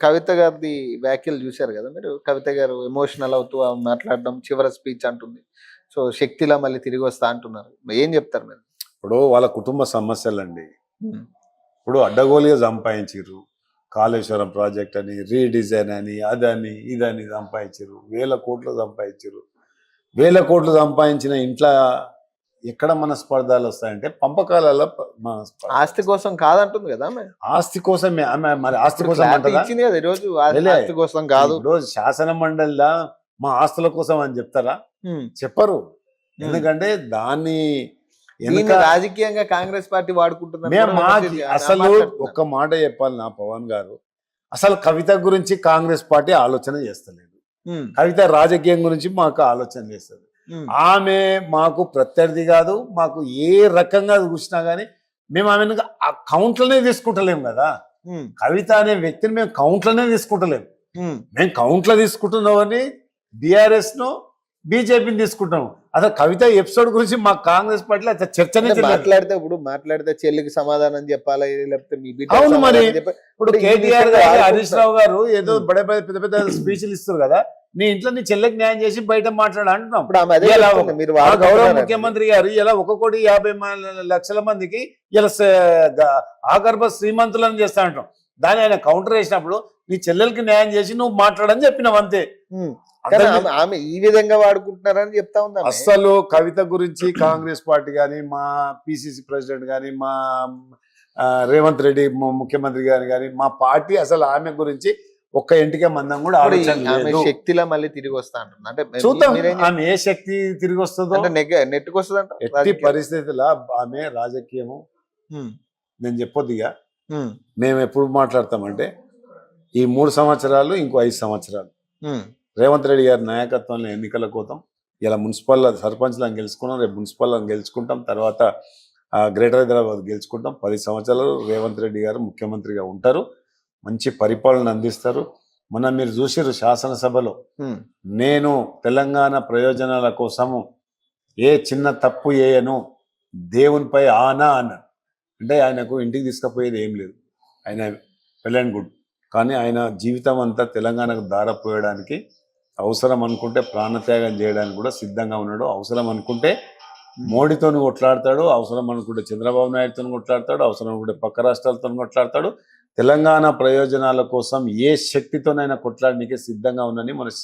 కవిత గారిది వ్యాఖ్యలు చూశారు కదా మీరు? కవిత గారు ఎమోషనల్ అవుతూ మాట్లాడడం, చివరి స్పీచ్ అంటుంది. సో, శక్తిలా మళ్ళీ తిరిగి వస్తా అంటున్నారు. ఏం చెప్తారు మీరు? ఇప్పుడు వాళ్ళ కుటుంబ సమస్యలండి. హ్మ్. ఇప్పుడు అడ్డగోలుగా సంపాదించారు. కాళేశ్వరం ప్రాజెక్ట్ అని, రీడిజైన్ అని, అదని ఇదని సంపాదించారు. వేల కోట్లు సంపాదించారు. వేల కోట్లు సంపాదించిన ఇంట్లో ఎక్కడ మనస్పర్ధాలు వస్తాయంటే పంపకాలలో ఆస్తి కోసం కాదంటుంది కదా ఆమె. ఆస్తి కోసమే ఆమె. మరి ఆస్తి కోసం క్లారిటీ అంటదా? ఇచ్చింది కదా ఈరోజు. లే. ఆస్తి కోసం కాదు. ఇప్పుడు శాసన మండలిలో మా ఆస్తుల కోసం అని చెప్తారా? హ్మ్. చెప్పరు. ఎందుకంటే దాన్ని దీన్ని రాజకీయంగా కాంగ్రెస్ పార్టీ వాడుకుంటుందని కూడా అసలు మాట్లాడుతున్నారు. ఒక్క మాట చెప్పాలి నా పవన్ గారు, అసలు కవిత గురించి కాంగ్రెస్ పార్టీ ఆలోచన చేస్తలేదు. హ్మ్. కవిత రాజకీయం గురించి మాకు ఆలోచన చేస్తుంది. హ్మ్. ఆమె మాకు ప్రత్యర్థి కాదు. మాకు ఏ రకంగా చూసినా కానీ మేము ఆమెను ఆ కౌంట్లనే తీసుకుంటలేము కదా. హ్మ్. కవిత అనే వ్యక్తిని మేము కౌంట్లనే తీసుకుంటలేము. హ్మ్. మేము కౌంట్లో తీసుకుంటున్నామని బీఆర్ఎస్ ను బీజేపీని తీసుకుంటాము. అసలు కవిత ఎపిసోడ్ గురించి మా కాంగ్రెస్ పార్టీలో అసలు చర్చనే మాట్లాడితే చెల్లికి సమాధానం చెప్పాలి, లేకపోతే మీ బిడ్డ అవును మరి. సమాధానం చెప్పాలి. ఇప్పుడు కేటీఆర్ గారు, హరీష్ రావు గారు ఏదో పెద్ద పెద్ద స్పీచ్లు ఇస్తారు కదా. నీ ఇంట్లో నీ చెల్లెకి న్యాయం చేసి బయట మాట్లాడు అంటున్నాం. ఇప్పుడు ఆమె అదే ఇలా చెప్తుంది, మీరు ఆ గౌరవ వాడుకుంటున్నారని. ముఖ్యమంత్రి గారు ఇలా 1,50,00,000 మందికి ఇలా ఆగర్భ శ్రీమంతులను చేస్తా అంటాం. దాన్ని ఆయన కౌంటర్ వేసినప్పుడు నీ చెల్లెలకి న్యాయం చేసి నువ్వు మాట్లాడని చెప్పినావు అంతే. హ్మ్. కానీ ఆమె ఈ విధంగా వాడుకుంటున్నారని చెప్తా ఉంది. అస్సలు కవిత గురించి కాంగ్రెస్ పార్టీ కానీ, మా పిసిసి ప్రెసిడెంట్ కానీ, మా రేవంత్ రెడ్డి ముఖ్యమంత్రి గారు కానీ, మా పార్టీ అసలు ఆమె గురించి ఒక్క ఇంటికే మందం కూడా ఆలోచన ఆమె శక్తిలా మళ్ళీ తిరిగి వస్తా అంటుంది. అంటే చూద్దాం ఆమె ఏ శక్తి తిరిగి వస్తుందో. నెట్టుకు వస్తుందంట. ఎట్టి పరిస్థితుల్లో ఆమె రాజకీయము నేను చెప్పొద్దు. ఇక మేము ఎప్పుడు మాట్లాడతామంటే ఈ 3 సంవత్సరాలు ఇంకో 5 సంవత్సరాలు రేవంత్ రెడ్డి గారి నాయకత్వంలో ఎన్నికల కోసం ఇలా మున్సిపల్ సర్పంచ్లను గెలుచుకున్నాం. రేపు మున్సిపల్లను గెలుచుకుంటాం. తర్వాత గ్రేటర్ హైదరాబాద్ గెలుచుకుంటాం. 10 సంవత్సరాలు రేవంత్ రెడ్డి గారు ముఖ్యమంత్రిగా ఉంటారు. మంచి పరిపాలన అందిస్తారు. మొన్న మీరు చూసారు శాసనసభలో నేను తెలంగాణ ప్రయోజనాల కోసము ఏ చిన్న తప్పు చేయను, దేవునిపై ఆనా అన్నాడు. అంటే ఆయనకు ఇంటికి తీసుకుపోయేది ఏం లేదు, ఆయన వెల్ అండ్ గుడ్. కానీ ఆయన జీవితం అంతా తెలంగాణకు దారపోయడానికి అవసరం అనుకుంటే ప్రాణత్యాగం చేయడానికి కూడా సిద్ధంగా ఉన్నాడు. అవసరం అనుకుంటే మోడీతో కొట్లాడతాడు, అవసరం అనుకుంటే చంద్రబాబు నాయుడుతో కొట్లాడతాడు, అవసరం అనుకుంటే పక్క రాష్ట్రాలతో కొట్లాడతాడు. తెలంగాణ ప్రయోజనాల కోసం ఏ శక్తితోనైనా కొట్లాడడానికి సిద్ధంగా ఉందని మన